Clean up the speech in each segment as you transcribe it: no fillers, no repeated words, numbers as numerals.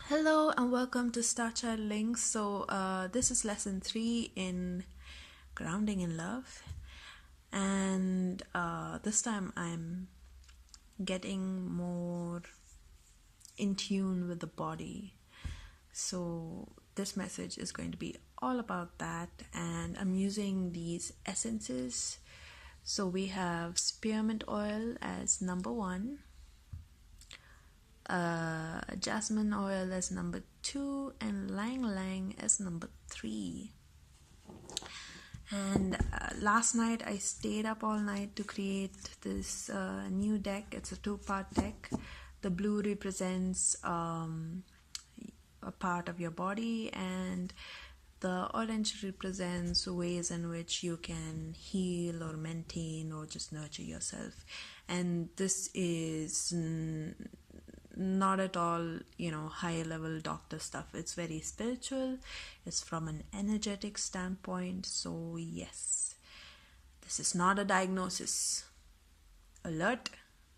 Hello and welcome to Star Child Links. This is lesson 3 in Grounding in Love, and this time I'm getting more in tune with the body. So this message is going to be all about that, and I'm using these essences. So we have spearmint oil as number 1. Jasmine oil as number 2, and Ylang as number 3. And last night I stayed up all night to create this new deck. It's a 2-part deck. The blue represents a part of your body, and the orange represents ways in which you can heal or maintain or just nurture yourself. And this is not at all, high level doctor stuff. It's very spiritual. It's from an energetic standpoint. So yes, this is not a diagnosis. Alert,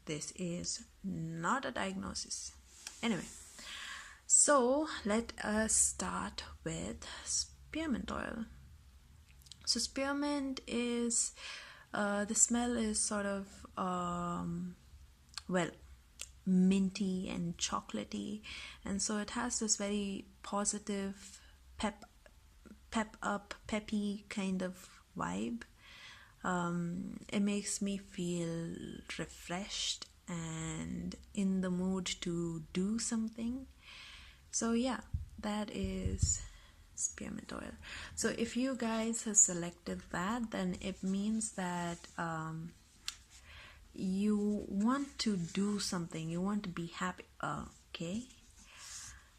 this is not a diagnosis. Anyway, so let us start with spearmint oil. So spearmint is, the smell is sort of, minty and chocolatey, and so it has this very positive peppy kind of vibe. It makes me feel refreshed and in the mood to do something. So yeah, that is spearmint oil. So if you guys have selected that, then it means that you want to do something, you want to be happy. Okay,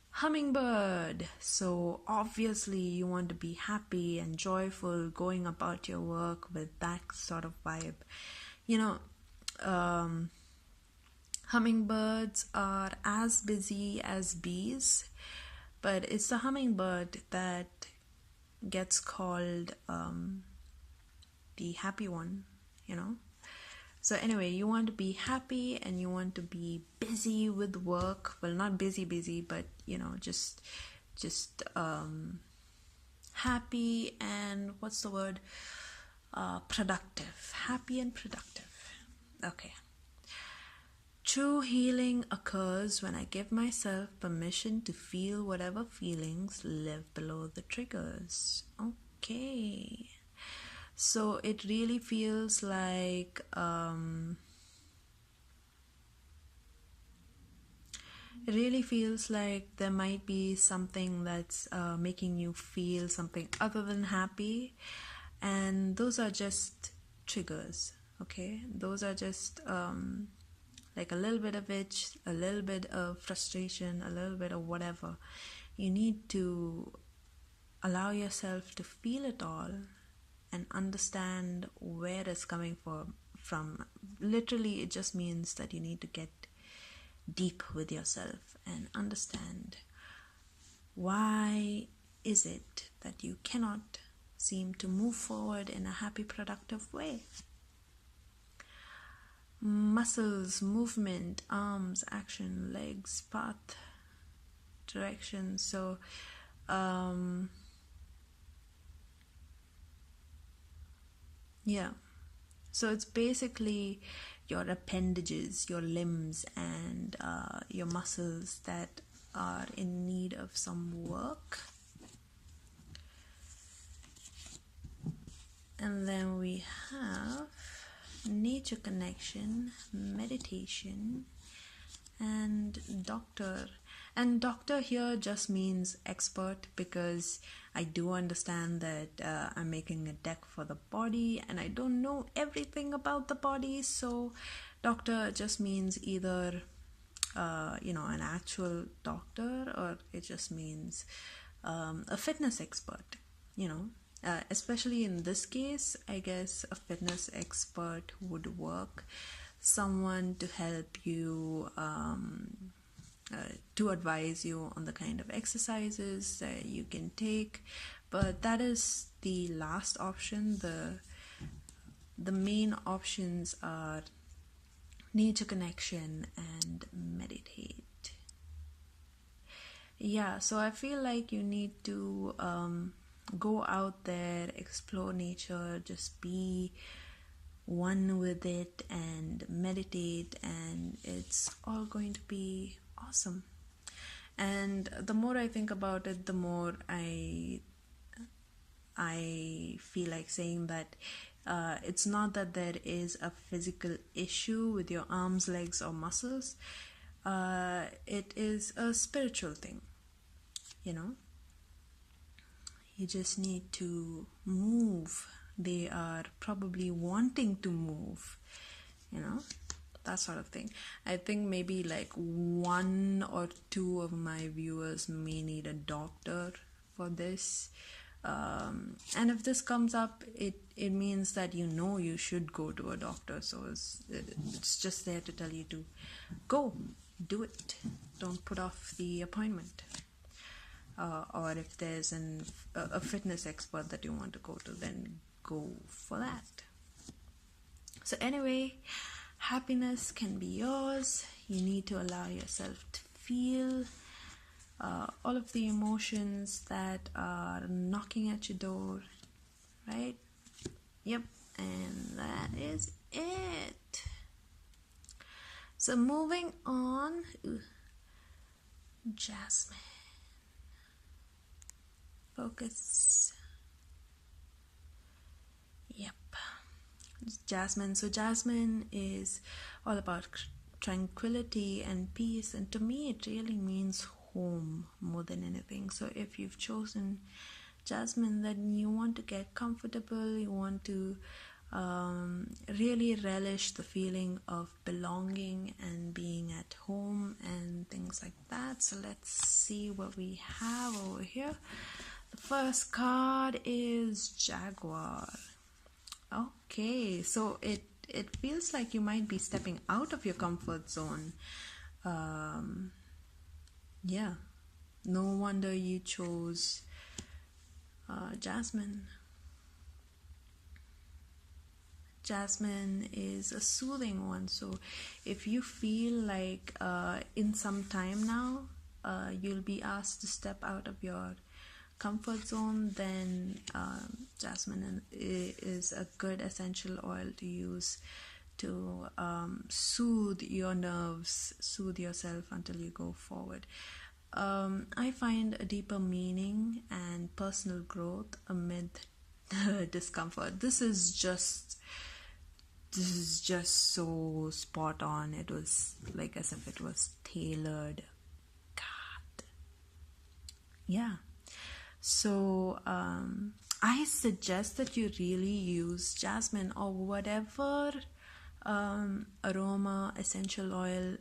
hummingbird. So obviously you want to be happy and joyful going about your work with that sort of vibe. Hummingbirds are as busy as bees, but it's the hummingbird that gets called the happy one. So anyway, you want to be happy and you want to be busy with work. Well, not busy, but just happy and what's the word? Productive. Happy and productive. Okay. True healing occurs when I give myself permission to feel whatever feelings live below the triggers. Okay. So it really feels like there might be something that's making you feel something other than happy, and those are just triggers. Okay, those are just like a little bit of itch, a little bit of frustration, a little bit of whatever. You need to allow yourself to feel it all and understand where it's coming from. Literally, it just means that you need to get deep with yourself and understand why is it that you cannot seem to move forward in a happy, productive way. Muscles, movement, arms, action, legs, path, direction. So so it's basically your appendages, your limbs, and your muscles that are in need of some work. And then we have nature connection, meditation, and doctor. And doctor here just means expert, because I do understand that I'm making a deck for the body and I don't know everything about the body. So doctor just means either an actual doctor, or it just means a fitness expert. Especially in this case, I guess a fitness expert would work. Someone to help you, to advise you on the kind of exercises that you can take. But that is the last option. The main options are nature connection and meditate. yeah, so I feel like you need to go out there, explore nature, just be one with it and meditate, and it's all going to be awesome. And the more I think about it, the more I feel like saying that it's not that there is a physical issue with your arms, legs, or muscles. It is a spiritual thing, you know. You just need to move. They are probably wanting to move, you know, that sort of thing. I think maybe like 1 or 2 of my viewers may need a doctor for this. And if this comes up, it means that you should go to a doctor. So it's just there to tell you to go, do it. Don't put off the appointment. Or if there's a fitness expert that you want to go to, then go for that. So anyway, happiness can be yours. You need to allow yourself to feel all of the emotions that are knocking at your door, right? Yep, and that is it. So moving on, Jasmine. Focus. Yep. Jasmine. So Jasmine is all about tranquility and peace, and to me it really means home more than anything. So if you've chosen Jasmine, then you want to get comfortable, you want to really relish the feeling of belonging and being at home and things like that. So let's see what we have over here. The first card is Jaguar. Okay, so it feels like you might be stepping out of your comfort zone. Yeah, no wonder you chose Jasmine. Jasmine is a soothing one. So if you feel like in some time now you'll be asked to step out of your comfort zone, then Jasmine is a good essential oil to use to soothe your nerves, soothe yourself until you go forward. I find a deeper meaning and personal growth amid discomfort. This is just so spot on. It was like as if it was tailored. God. Yeah. So I suggest that you really use Jasmine or whatever aroma essential oil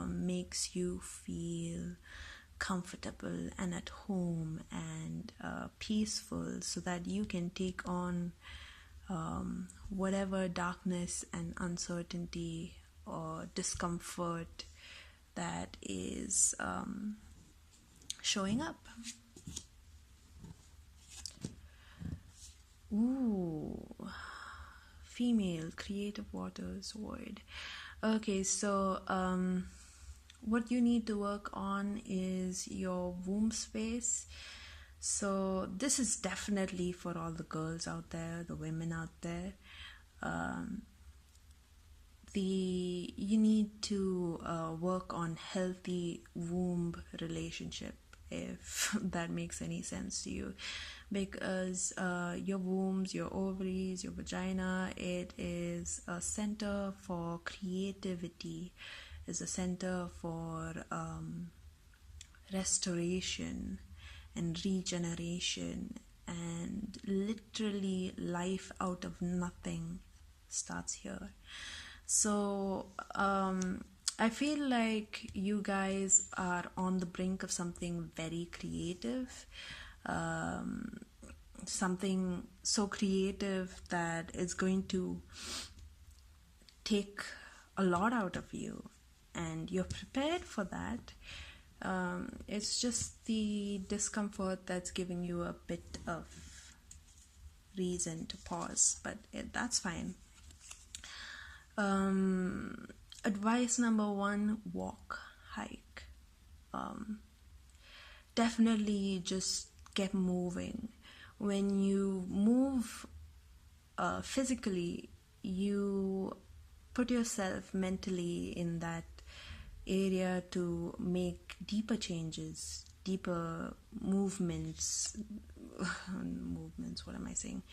makes you feel comfortable and at home and peaceful, so that you can take on whatever darkness and uncertainty or discomfort that is showing up. Ooh, female, creative waters, void. Okay, so what you need to work on is your womb space. So this is definitely for all the girls out there, the women out there. You need to work on healthy womb relationship, if that makes any sense to you, because your wombs, your ovaries, your vagina, it is a center for creativity, is a center for restoration and regeneration, and literally life out of nothing starts here. So I feel like you guys are on the brink of something very creative, something so creative that it's going to take a lot out of you, and you're prepared for that. It's just the discomfort that's giving you a bit of reason to pause, but that's fine. Advice number 1, walk, hike. definitely just get moving. When you move physically, you put yourself mentally in that area to make deeper changes, deeper movements. Movements, what am I saying?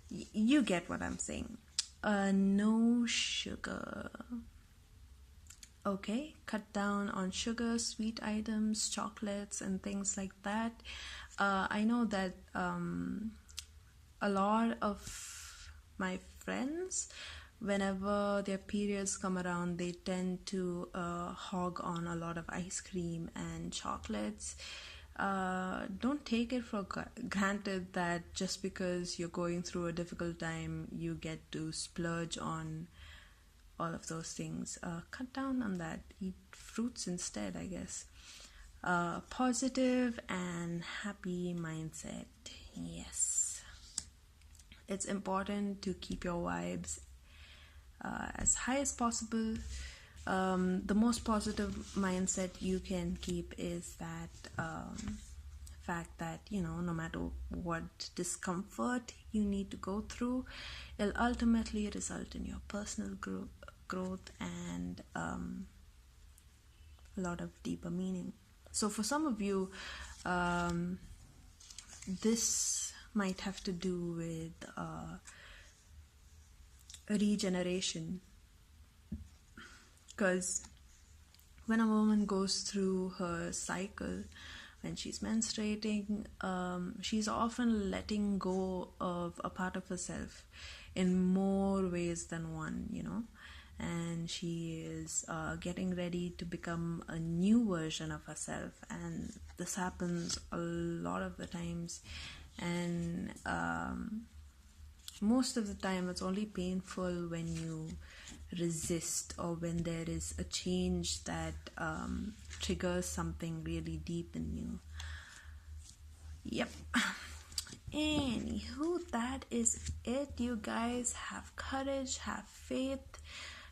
You get what I'm saying. No sugar. Okay, cut down on sugar, sweet items, chocolates, and things like that. I know that a lot of my friends, whenever their periods come around, they tend to hog on a lot of ice cream and chocolates. Don't take it for granted that just because you're going through a difficult time, you get to splurge on all of those things. Cut down on that. Eat fruits instead, I guess. Positive and happy mindset. Yes. It's important to keep your vibes as high as possible. The most positive mindset you can keep is that fact that, no matter what discomfort you need to go through, it'll ultimately result in your personal growth and a lot of deeper meaning. So for some of you, this might have to do with regeneration, because when a woman goes through her cycle, when she's menstruating, she's often letting go of a part of herself in more ways than one, and she is getting ready to become a new version of herself, and this happens a lot of the times, and most of the time it's only painful when you resist or when there is a change that triggers something really deep in you. Yep. Anywho, that is it, you guys. Have courage, have faith,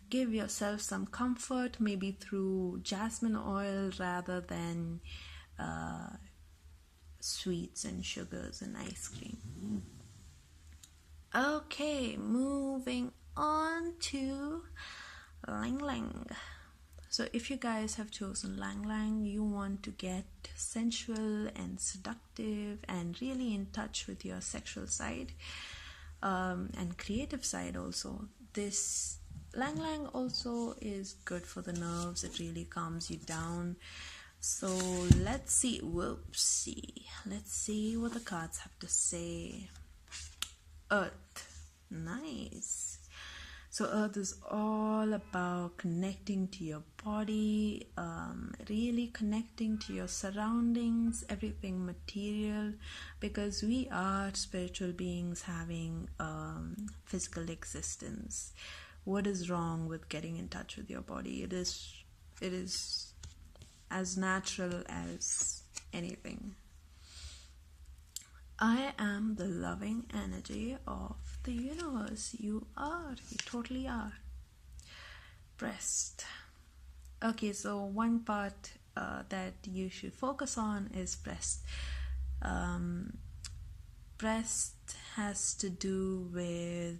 give yourself some comfort, maybe through jasmine oil rather than sweets and sugars and ice cream. Okay, moving on to Ylang. So if you guys have chosen Ylang, you want to get sensual and seductive and really in touch with your sexual side and creative side also. This Ylang also is good for the nerves. It really calms you down. So let's see. Let's see what the cards have to say. Earth. Nice. So Earth is all about connecting to your body, really connecting to your surroundings, everything material, because we are spiritual beings having physical existence. What is wrong with getting in touch with your body? It is as natural as anything. I am the loving energy of the universe. You totally are. Breast. Okay, so one part that you should focus on is breast. Breast has to do with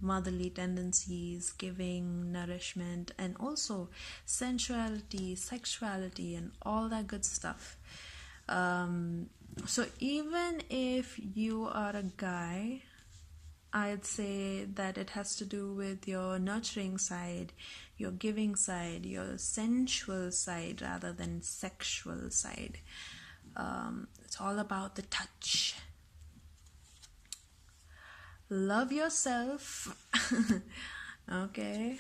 motherly tendencies, giving, nourishment, and also sensuality, sexuality, and all that good stuff. So even if you are a guy, I'd say that it has to do with your nurturing side, your giving side, your sensual side rather than sexual side. It's all about the touch. Love yourself. Okay.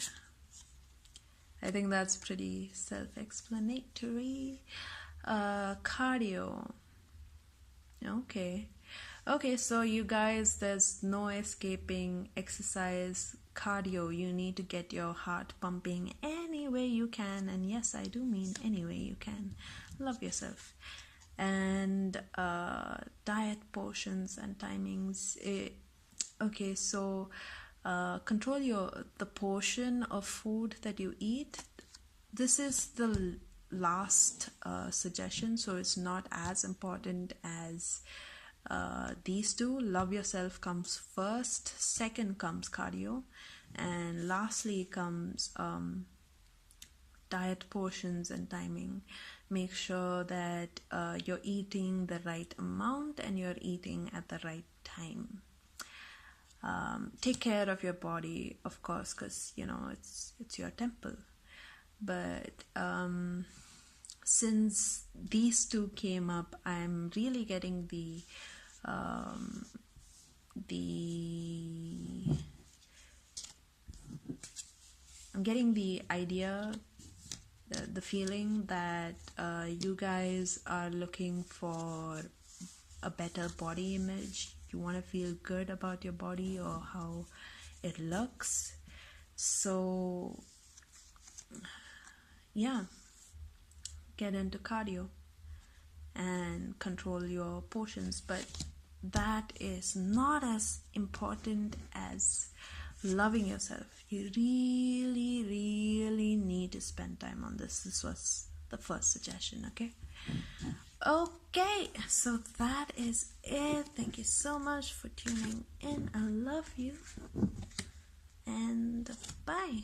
I think that's pretty self-explanatory. Cardio. Okay, so you guys, there's no escaping exercise. Cardio, you need to get your heart pumping any way you can, and yes, I do mean any way you can. Love yourself. And diet portions and timings. Okay, so control the portion of food that you eat. This is the last suggestion, so it's not as important as these two. Love yourself comes first, second comes cardio, and lastly comes diet portions and timing. Make sure that you're eating the right amount and you're eating at the right time. Take care of your body, of course, because it's your temple. But since these two came up, I'm really getting the idea, the feeling that you guys are looking for a better body image. You want to feel good about your body or how it looks. So yeah, get into cardio and control your portions, but that is not as important as loving yourself. You really, really need to spend time on this. This was the first suggestion, okay? Okay, so that is it. Thank you so much for tuning in. I love you. And bye.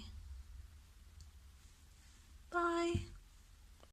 Bye.